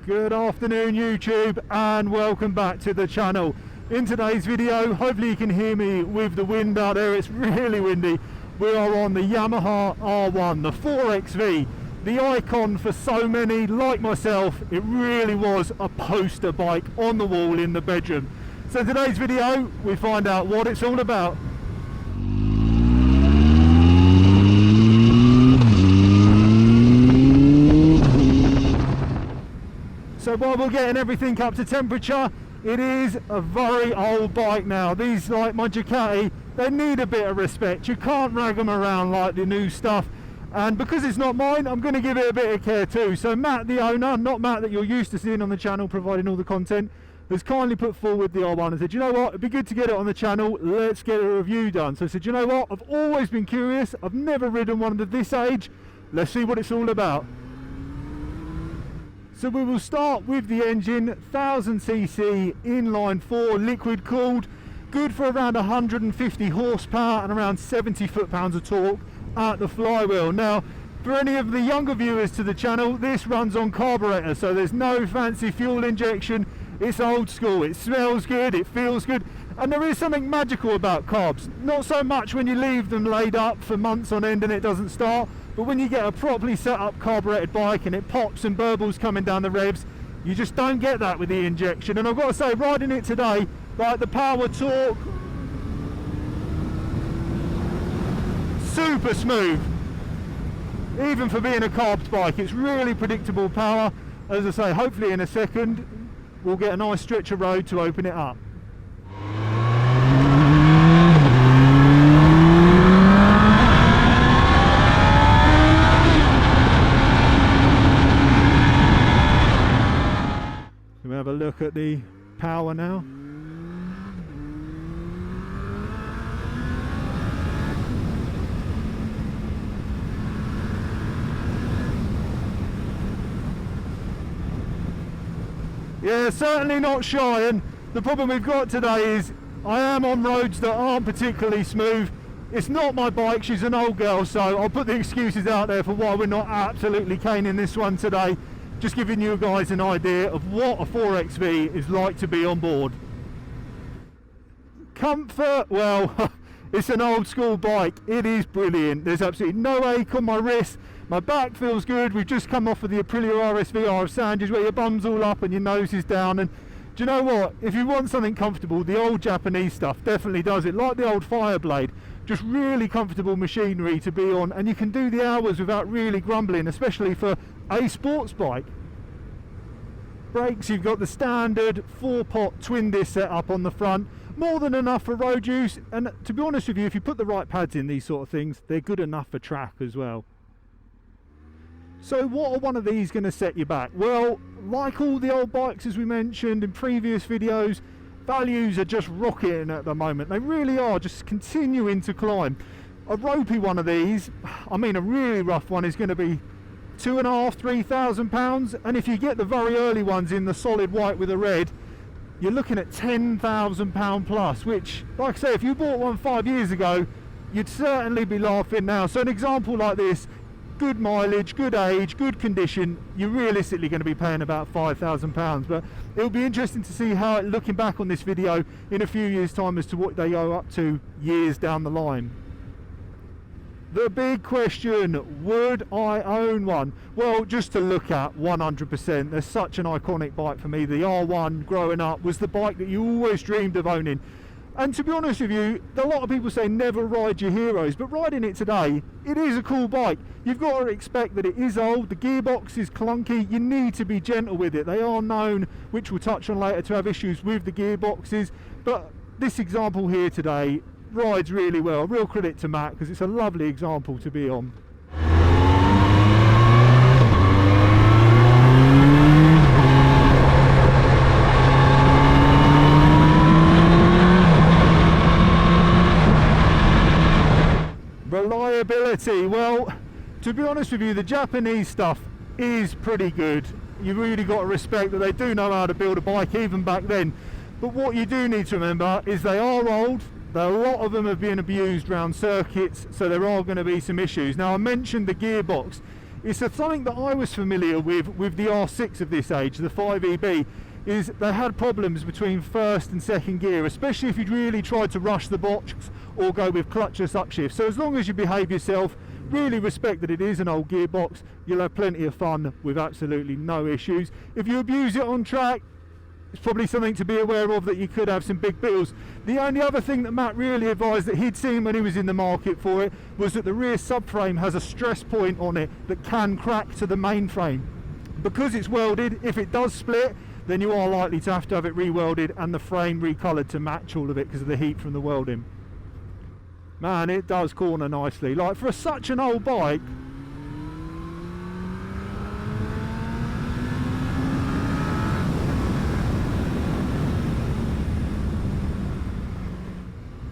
Good afternoon YouTube, and welcome back to the channel. In today's video, hopefully you can hear me with the wind out there. It's really windy. We are on the Yamaha R1, the 4XV, the icon for so many like myself. It really was a poster bike on the wall in the bedroom. So in today's video we find out what it's all about. So while we're getting everything up to temperature, it is a very old bike now. These, like my Ducati, they need a bit of respect. You can't rag them around like the new stuff. And because it's not mine, I'm going to give it a bit of care too. So Matt, the owner, not Matt that you're used to seeing on the channel providing all the content, has kindly put forward the R1 and said, you know what, it'd be good to get it on the channel, let's get a review done. So I said, you know what, I've always been curious, I've never ridden one at this age, let's see what it's all about. So we will start with the engine, 1000cc inline 4 liquid cooled, good for around 150 horsepower and around 70 foot-pounds of torque at the flywheel. Now, for any of the younger viewers to the channel, this runs on carburetor, so there's no fancy fuel injection. It's old school, it smells good, it feels good, and there is something magical about carbs. Not so much when you leave them laid up for months on end and it doesn't start, but when you get a properly set up carbureted bike and it pops and burbles coming down the revs, you just don't get that with the injection. And I've got to say, riding it today, like the power torque, super smooth. Even for being a carbs bike, it's really predictable power. As I say, hopefully in a second we'll get a nice stretch of road to open it up. So we have a look at the power now. Yeah, certainly not shy, and the problem we've got today is I am on roads that aren't particularly smooth. It's not my bike, she's an old girl, so I'll put the excuses out there for why we're not absolutely caning this one today. Just giving you guys an idea of what a 4XV is like to be on board. Comfort, well, it's an old school bike. It is brilliant. There's absolutely no ache on my wrist. My back feels good. We've just come off of the Aprilia RSV R of Sanders, where your bum's all up and your nose is down. And do you know what? If you want something comfortable, the old Japanese stuff definitely does it. Like the old Fireblade, just really comfortable machinery to be on, and you can do the hours without really grumbling, especially for a sports bike. Brakes, you've got the standard 4-pot twin disc setup on the front, more than enough for road use, and to be honest with you, if you put the right pads in these sort of things, they're good enough for track as well. So what are one of these going to set you back? Well, like all the old bikes as we mentioned in previous videos, values are just rocketing at the moment. They really are, just continuing to climb. A ropey one of these, I mean a really rough one, is going to be £2,500–3,000, and if you get the very early ones in the solid white with the red, you're looking at £10,000 plus, which, like I say, if you bought one 5 years ago, you'd certainly be laughing now. So an example like this, good mileage, good age, good condition, you're realistically going to be paying about £5,000. But it'll be interesting to see how, looking back on this video in a few years time, as to what they go up to years down the line. The big question, would I own one? Well, just to look at, 100%. They're such an iconic bike for me. The R1 growing up was the bike that you always dreamed of owning. And to be honest with you, a lot of people say never ride your heroes, but riding it today, it is a cool bike. You've got to expect that it is old, the gearbox is clunky, you need to be gentle with it. They are known, which we'll touch on later, to have issues with the gearboxes, but this example here today rides really well. Real credit to Matt, because it's a lovely example to be on. Reliability, well, to be honest with you, the Japanese stuff is pretty good. You've really got to respect that they do know how to build a bike even back then. But what you do need to remember is they are old, that a lot of them have been abused around circuits, so there are going to be some issues. Now, I mentioned the gearbox. It's something that I was familiar with the R6 of this age, the 5EB, is they had problems between first and second gear, especially if you'd really tried to rush the box or go with clutchless upshift. So as long as you behave yourself, really respect that it is an old gearbox, you'll have plenty of fun with absolutely no issues. If you abuse it on track, it's probably something to be aware of, that you could have some big bills. The only other thing that Matt really advised that he'd seen when he was in the market for it was that the rear subframe has a stress point on it that can crack to the main frame. Because it's welded, if it does split, then you are likely to have it re-welded and the frame recoloured to match all of it because of the heat from the welding. Man, it does corner nicely. Like, for such an old bike,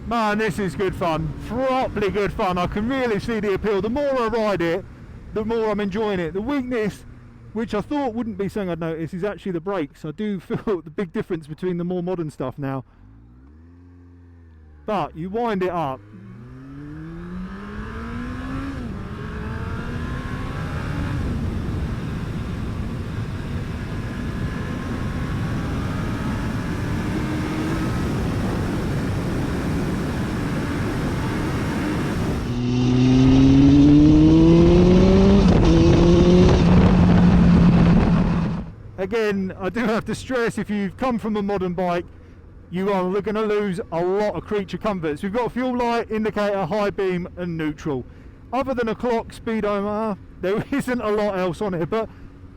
man, this is good fun, properly good fun. I can really see the appeal. The more I ride it, the more I'm enjoying it. The weakness, which I thought wouldn't be something I'd notice, is actually the brakes. I do feel the big difference between the more modern stuff now. But you wind it up. Again, I do have to stress, if you've come from a modern bike, you are going to lose a lot of creature comforts. We've got fuel light, indicator, high beam and neutral. Other than a clock, speedometer, there isn't a lot else on it. But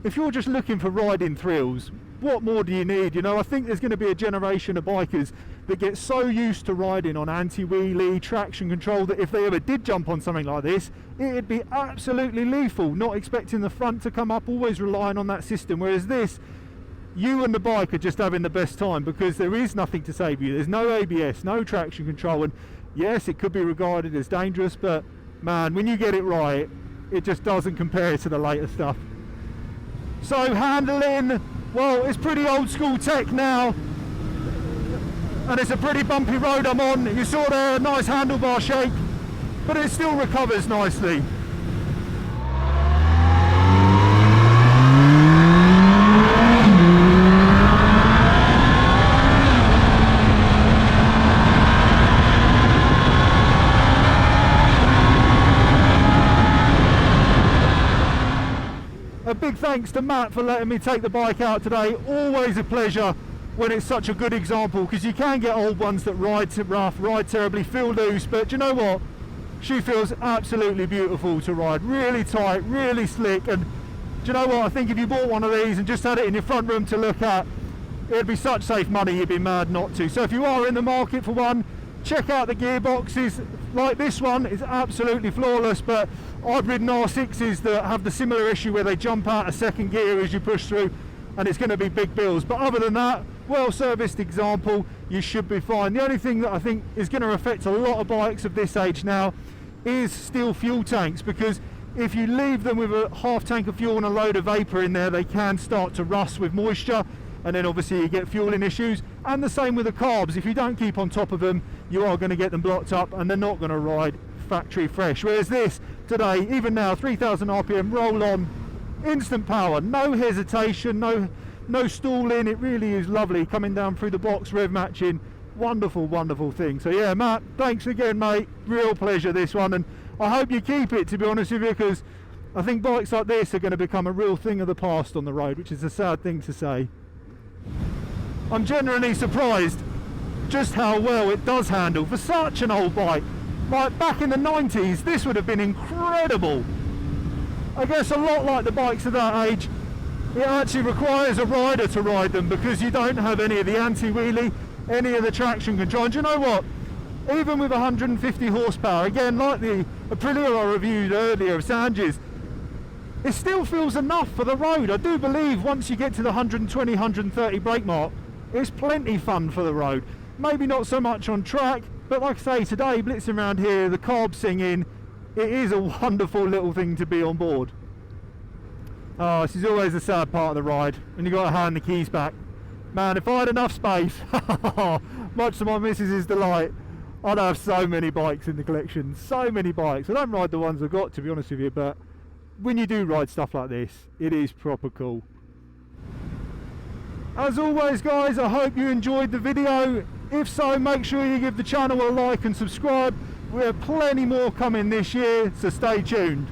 if you're just looking for riding thrills, what more do you need? You know, I think there's going to be a generation of bikers that get so used to riding on anti-wheelie, traction control, that if they ever did jump on something like this, it'd be absolutely lethal, not expecting the front to come up, always relying on that system. Whereas this, you and the bike are just having the best time, because there is nothing to save you. There's no ABS, no traction control, and yes, it could be regarded as dangerous, but man, when you get it right, it just doesn't compare to the later stuff. So handling, well, it's pretty old school tech now, and it's a pretty bumpy road I'm on. You saw there a nice handlebar shake, but it still recovers nicely. A big thanks to Matt for letting me take the bike out today. Always a pleasure when it's such a good example, because you can get old ones that ride rough, ride terribly, feel loose, but do you know what? She feels absolutely beautiful to ride. Really tight, really slick, and do you know what? I think if you bought one of these and just had it in your front room to look at, it'd be such safe money you'd be mad not to. So if you are in the market for one, check out the gearboxes. Like this one is absolutely flawless, but I've ridden R6s that have the similar issue where they jump out of second gear as you push through, and it's going to be big bills. But other than that, well serviced example, you should be fine. The only thing that I think is going to affect a lot of bikes of this age now is steel fuel tanks, because if you leave them with a half tank of fuel and a load of vapor in there, they can start to rust with moisture, and then obviously you get fueling issues. And the same with the carbs. If you don't keep on top of them, you are going to get them blocked up and they're not going to ride factory fresh. Whereas this today, even now, 3000 RPM, roll on, instant power, no hesitation, no stalling. It really is lovely coming down through the box, rev matching. Wonderful, wonderful thing. So yeah, Matt, thanks again, mate. Real pleasure, this one, and I hope you keep it, to be honest with you, because I think bikes like this are going to become a real thing of the past on the road, which is a sad thing to say. I'm genuinely surprised just how well it does handle for such an old bike. Like back in the 90s, this would have been incredible. I guess a lot like the bikes of that age, it actually requires a rider to ride them, because you don't have any of the anti-wheelie, any of the traction control. And do you know what? Even with 150 horsepower, again, like the Aprilia I reviewed earlier of Sanji's, it still feels enough for the road. I do believe once you get to the 120, 130 brake mark, it's plenty fun for the road. Maybe not so much on track, but like I say, today, blitzing around here, the carb singing, it is a wonderful little thing to be on board. Oh, this is always a sad part of the ride, when you've got to hand the keys back. Man, if I had enough space, much to my missus's delight, I'd have so many bikes in the collection, so many bikes. I don't ride the ones I've got, to be honest with you, but when you do ride stuff like this, it is proper cool. As always guys, I hope you enjoyed the video. If so, make sure you give the channel a like and subscribe. We have plenty more coming this year, so stay tuned.